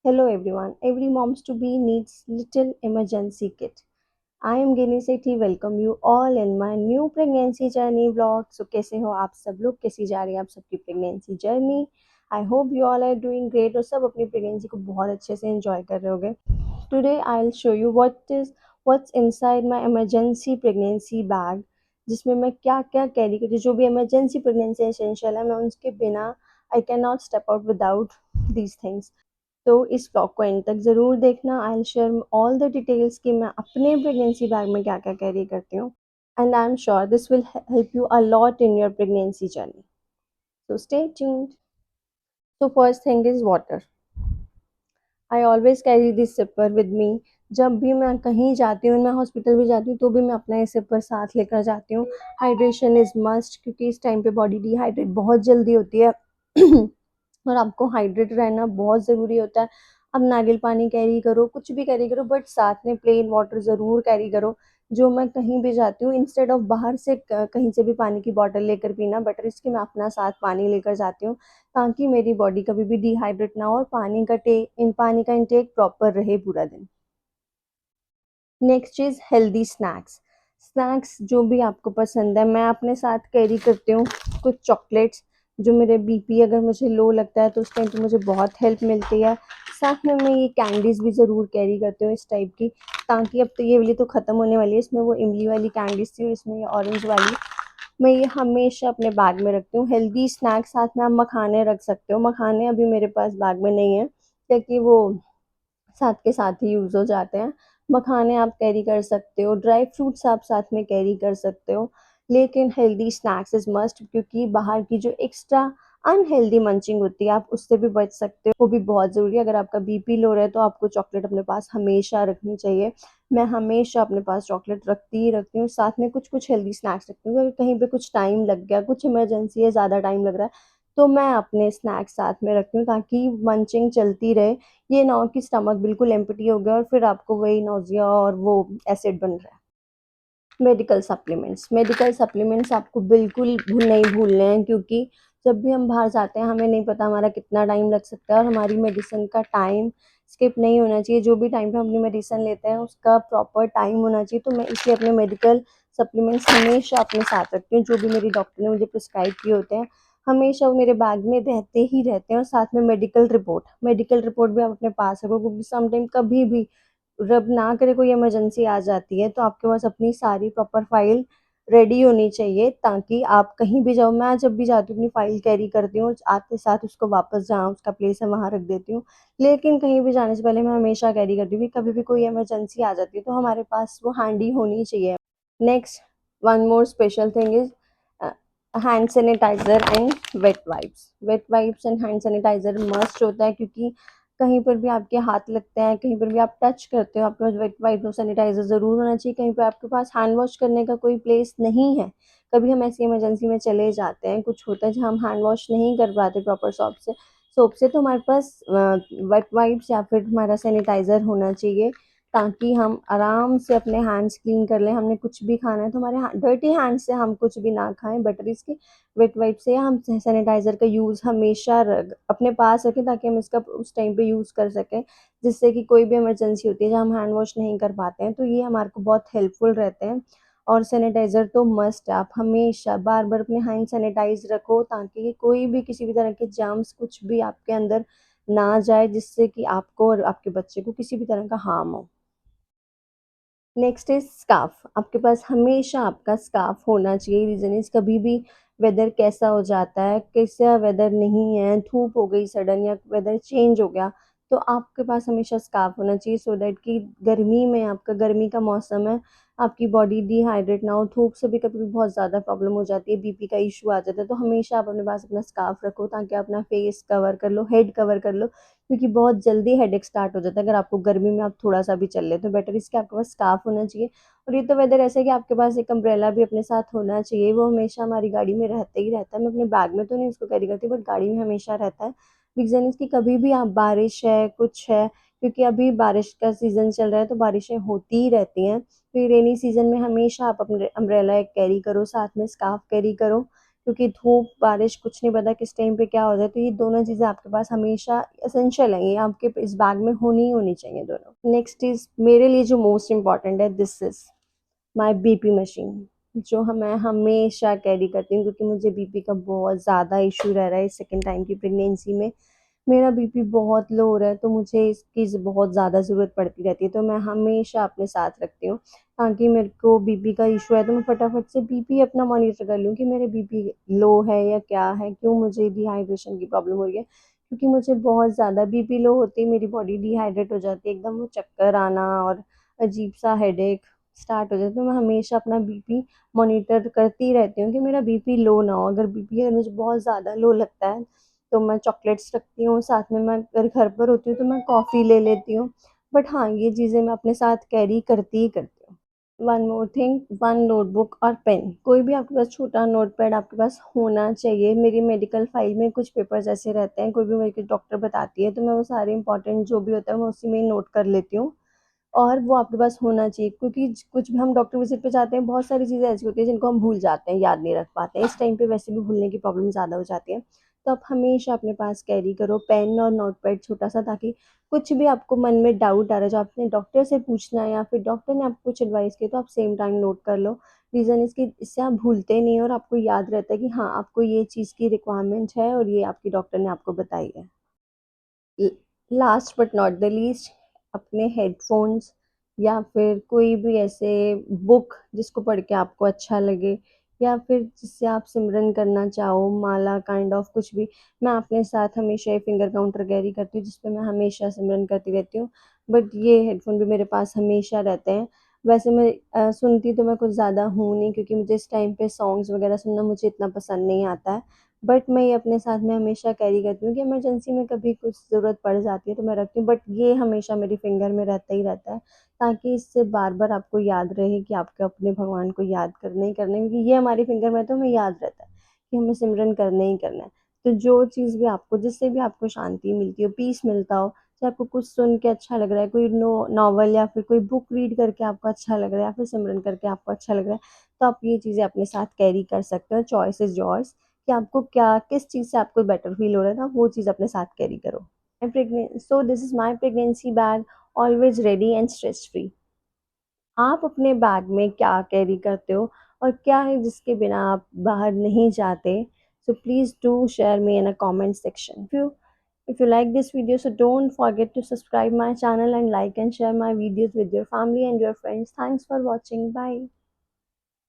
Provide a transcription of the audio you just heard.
Hello everyone. Every moms to be needs little emergency kit. I am Gini Sethi. Welcome you all in my new pregnancy journey vlog. So कैसे हो आप सब लोग? कैसी जा रही है आप सबकी pregnancy journey? I hope you all are doing great और सब अपनी pregnancy को बहुत अच्छे से enjoy कर रहे होगे. Today I'll show you what's inside my emergency pregnancy bag. जिसमें मैं क्या क्या कैरी करती हूँ जो भी emergency pregnancy essential है मैं उसके बिना I cannot step out without these things. तो इस ब्लॉग को एंड तक ज़रूर देखना. I will share all the details कि मैं अपने प्रेगनेंसी बैग में क्या क्या कैरी करती हूँ and I am sure this will help you a lot in your pregnancy journey. So stay tuned. So first thing is water. I always carry this sipper with me. जब भी मैं कहीं जाती हूँ, मैं हॉस्पिटल भी जाती हूँ तो भी मैं अपना ये सिपर साथ लेकर जाती हूँ. हाइड्रेशन इज़ मस्ट क्योंकि इस टाइम पे बॉडी डिहाइड्रेट बहुत जल्दी होती है. और आपको हाइड्रेट रहना बहुत ज़रूरी होता है. अब नारियल पानी कैरी करो, कुछ भी कैरी करो, बट साथ में प्लेन वाटर ज़रूर कैरी करो. जो मैं कहीं भी जाती हूँ इंस्टेड ऑफ बाहर से कहीं से भी पानी की बॉटल लेकर पीना बेटर इसके मैं अपना साथ पानी लेकर जाती हूँ ताकि मेरी बॉडी कभी भी डिहाइड्रेट ना हो और पानी का इंटेक प्रॉपर रहे पूरा दिन. नेक्स्ट चीज़ हेल्दी स्नैक्स. स्नैक्स जो भी आपको पसंद है मैं अपने साथ कैरी करती हूँ. कुछ चॉकलेट्स जो मेरे बीपी अगर मुझे लो लगता है तो उस टाइम पे मुझे बहुत हेल्प मिलती है. साथ में मैं ये कैंडीज़ भी ज़रूर कैरी करती हूँ इस टाइप की ताकि अब तो ये वाली तो ख़त्म होने वाली है. इसमें वो इमली वाली कैंडीज़ थी और इसमें ये ऑरेंज वाली. मैं ये हमेशा अपने बैग में रखती हूँ. हेल्दी स्नैक्स साथ में आप मखाने रख सकते हो. मखाने अभी मेरे पास बैग में नहीं है क्योंकि वो साथ के साथ ही यूज़ हो जाते हैं. मखाने आप कैरी कर सकते हो, ड्राई फ्रूट्स आप साथ में कैरी कर सकते हो. लेकिन हेल्दी स्नैक्स इज़ मस्ट क्योंकि बाहर की जो एक्स्ट्रा अनहेल्दी मंचिंग होती है आप उससे भी बच सकते हो. वो भी बहुत ज़रूरी है. अगर आपका बीपी लो रहा है तो आपको चॉकलेट अपने पास हमेशा रखनी चाहिए. मैं हमेशा अपने पास चॉकलेट रखती ही रखती हूँ. साथ में कुछ कुछ हेल्दी स्नैक्स रखती हूँ. अगर कहीं पे कुछ टाइम लग गया, कुछ इमरजेंसी है, ज़्यादा टाइम लग रहा है तो मैं अपने स्नैक्स साथ में रखती हूँ ताकि मंचिंग चलती रहे. ये ना हो कि स्टमक बिल्कुल एम्प्टी हो गया और फिर आपको वही नौजिया और वो एसिड बन रहा है. मेडिकल सप्लीमेंट्स आपको बिल्कुल नहीं भूलने हैं क्योंकि जब भी हम बाहर जाते हैं हमें नहीं पता हमारा कितना टाइम लग सकता है और हमारी मेडिसिन का टाइम स्किप नहीं होना चाहिए. जो भी टाइम पे हम अपनी मेडिसिन लेते हैं उसका प्रॉपर टाइम होना चाहिए. तो मैं इसलिए अपने मेडिकल सप्लीमेंट्स हमेशा अपने साथ रखती हूँ. जो भी मेरी डॉक्टर ने मुझे प्रिस्क्राइब किए होते हैं हमेशा वो मेरे बैग में रहते ही रहते हैं. और साथ में मेडिकल रिपोर्ट भी आप अपने पास रखो क्योंकि समटाइम कभी भी रब ना करे कोई इमरजेंसी आ जाती है तो आपके पास अपनी सारी प्रॉपर फाइल रेडी होनी चाहिए ताकि आप कहीं भी जाओ. मैं जब भी जाती हूँ अपनी फाइल कैरी करती हूँ आते साथ उसको वापस जहाँ उसका प्लेस है वहाँ रख देती हूँ. लेकिन कहीं भी जाने से पहले मैं हमेशा कैरी करती हूँ कि कभी भी कोई इमरजेंसी आ जाती है तो हमारे पास वो हैंडी होनी चाहिए. Next one more special thing is hand sanitiser and wet wipes and hand sanitiser must होता है क्योंकि कहीं पर भी आपके हाथ लगते हैं, कहीं पर भी आप टच करते हो आपके पास वेट वाइप और सैनिटाइजर ज़रूर होना चाहिए. कहीं पर आपके पास हैंड वॉश करने का कोई प्लेस नहीं है, कभी हम ऐसी इमरजेंसी में चले जाते हैं, कुछ होता है जहाँ हम हैंड वॉश नहीं कर पाते प्रॉपर सोप से तो हमारे पास वेट वाइप्स या फिर हमारा सैनिटाइज़र होना चाहिए ताकि हम आराम से अपने हैंड्स क्लीन कर लें. हमने कुछ भी खाना है तो हमारे डर्टी हैंड से हम कुछ भी ना खाएं. बेटर इसकी वेट वाइप से हम सैनिटाइज़र का यूज़ हमेशा अपने पास रखें ताकि हम इसका उस टाइम पे यूज़ कर सकें जिससे कि कोई भी इमरजेंसी होती है जहाँ हम हैंड वॉश नहीं कर पाते हैं तो ये हमारे को बहुत हेल्पफुल रहते हैं. और सैनिटाइज़र तो मस्ट है. आप हमेशा बार बार अपने हैंड सैनिटाइज रखो ताकि कोई भी किसी भी तरह के जर्म्स कुछ भी आपके अंदर ना जाए जिससे कि आपको और आपके बच्चे को किसी भी तरह का हार्म हो. Next is scarf. आपके पास हमेशा आपका स्कार्फ होना चाहिए. रीज़न इज कभी भी वेदर कैसा हो जाता है, कैसा वेदर नहीं है, धूप हो गई सडन या वेदर चेंज हो गया तो आपके पास हमेशा स्कार्फ होना चाहिए सो दैट कि गर्मी में आपका गर्मी का मौसम है आपकी बॉडी डिहाइड्रेट ना हो. धूप से भी कभी भी बहुत ज़्यादा प्रॉब्लम हो जाती है, बीपी का इशू आ जाता है तो हमेशा आप अपने पास अपना स्कार्फ रखो ताकि अपना फेस कवर कर लो, हेड कवर कर लो क्योंकि बहुत जल्दी हेडेक स्टार्ट हो जाता है अगर आपको गर्मी में आप थोड़ा सा भी चल ले तो बेटर इसके आपके पास स्कार्फ होना चाहिए. और ये तो वेदर ऐसा है कि आपके पास एक अम्ब्रेला भी अपने साथ होना चाहिए. वो हमेशा हमारी गाड़ी में रहता ही रहता है. मैं अपने बैग में तो नहीं उसको कैरी करती बट गाड़ी में हमेशा रहता है. रीज़न इसकी कभी भी आप बारिश है कुछ है क्योंकि अभी बारिश का सीज़न चल रहा है तो बारिशें होती ही रहती हैं. फिर रेनी सीज़न में हमेशा आप अपने अम्ब्रेला एक कैरी करो, साथ में स्कार्फ कैरी करो क्योंकि धूप, बारिश कुछ नहीं पता किस टाइम पे क्या हो जाए, तो ये दोनों चीज़ें आपके पास हमेशा एसेंशियल हैं, ये आपके इस बैग में होनी ही होनी चाहिए दोनों। नेक्स्ट इज़ मेरे लिए जो मोस्ट इम्पॉर्टेंट है, this is my BP machine, जो मैं हमेशा कैरी करती हूँ, क्योंकि मुझे बीपी का बहुत ज़्यादा इशू रह रहा है इस सेकंड टाइम की प्रेगनेंसी में। मेरा बीपी बहुत लो हो रहा है, तो मुझे इसकी बहुत ज़्यादा ज़रूरत पड़ती रहती है, तो मैं हमेशा अपने साथ रखती हूँ, ताकि मेरे को बीपी का इशू है तो मैं फटाफट से बीपी अपना मॉनिटर कर लूँ कि मेरे बीपी लो है या क्या है, क्यों मुझे डिहाइड्रेशन की प्रॉब्लम हो रही है। क्योंकि मुझे बहुत ज़्यादा बीपी लो होते ही मेरी बॉडी डिहाइड्रेट हो जाती है, एकदम वो चक्कर आना और अजीब सा हेडेक स्टार्ट हो जाता है। तो मैं हमेशा अपना बीपी मॉनिटर करती रहती हूँ कि मेरा बीपी लो ना हो। अगर बीपी अगर मुझे बहुत ज़्यादा लो लगता है तो मैं चॉकलेट्स रखती हूँ साथ में, मैं अगर घर पर होती हूँ तो मैं कॉफ़ी ले लेती हूँ। बट हाँ, ये चीज़ें मैं अपने साथ कैरी करती ही करती हूँ। One more thing, one notebook और पेन, कोई भी आपके पास छोटा नोटपैड आपके पास होना चाहिए। मेरी मेडिकल फाइल में कुछ पेपर्स ऐसे रहते हैं, कोई भी मेरे को डॉक्टर बताती है तो मैं वो सारे इंपॉर्टेंट जो भी होता है मैं उसी में ही नोट कर लेती हूँ, और वो आपके पास होना चाहिए। क्योंकि कुछ भी हम डॉक्टर विजिट पे जाते हैं, बहुत सारी चीज़ें ऐसी होती हैं जिनको हम भूल जाते हैं, याद नहीं रख पाते हैं, इस टाइम पे वैसे भी भूलने की प्रॉब्लम ज़्यादा हो जाती है। तो आप हमेशा अपने पास कैरी करो पेन और नोटपैड छोटा सा, ताकि कुछ भी आपको मन में डाउट आ रहा है जो आपने डॉक्टर से पूछना है या फिर डॉक्टर ने आपको कुछ एडवाइस की, तो आप सेम टाइम नोट कर लो। रीज़न इसकी, इससे आप भूलते नहीं और आपको याद रहता है कि हाँ, आपको ये चीज़ की रिक्वायरमेंट है और ये आपकी डॉक्टर ने आपको बताई है। Last but not the least, अपने हेडफोन्स या फिर कोई भी ऐसे बुक जिसको पढ़ के आपको अच्छा लगे, या फिर जिससे आप सिमरन करना चाहो, माला काइंड ऑफ कुछ भी, मैं अपने साथ हमेशा ये फिंगर काउंटर कैरी करती हूँ जिसपे मैं हमेशा सिमरन करती रहती हूँ। बट ये हेडफोन भी मेरे पास हमेशा रहते हैं। वैसे मैं सुनती तो मैं कुछ ज़्यादा हूँ नहीं, क्योंकि मुझे इस टाइम पे सॉन्ग्स वगैरह सुनना मुझे इतना पसंद नहीं आता है। बट मैं ये अपने साथ में हमेशा कैरी करती हूँ कि इमरजेंसी में कभी कुछ ज़रूरत पड़ जाती है तो मैं रखती हूँ, बट ये हमेशा मेरी फिंगर में रहता ही रहता है, ताकि इससे बार बार आपको याद रहे कि आपको अपने भगवान को याद करना ही करना है, क्योंकि ये हमारी फिंगर में तो हमें याद रहता है कि हमें सिमरन करना ही करना है। तो जो चीज़ भी आपको, जिससे भी आपको शांति मिलती हो, पीस मिलता हो, चाहे आपको कुछ सुन के अच्छा लग रहा है, कोई नॉवल या फिर कोई बुक रीड करके आपको अच्छा लग रहा है, या फिर सिमरन करके आपको अच्छा लग रहा है, तो आप ये चीज़ें अपने साथ कैरी कर सकते हो। चॉइस इज़ योर्स कि आपको क्या, किस चीज़ से आपको बेटर फील हो रहा था, वो चीज़ अपने साथ कैरी करो। So this is my pregnancy bag, always ready and stress free. आप अपने बैग में क्या कैरी करते हो और क्या है जिसके बिना आप बाहर नहीं जाते? So please do share me in a comment section. If you like this video, so don't forget to subscribe my channel and like and share my videos with your family and your friends. Thanks for watching. Bye.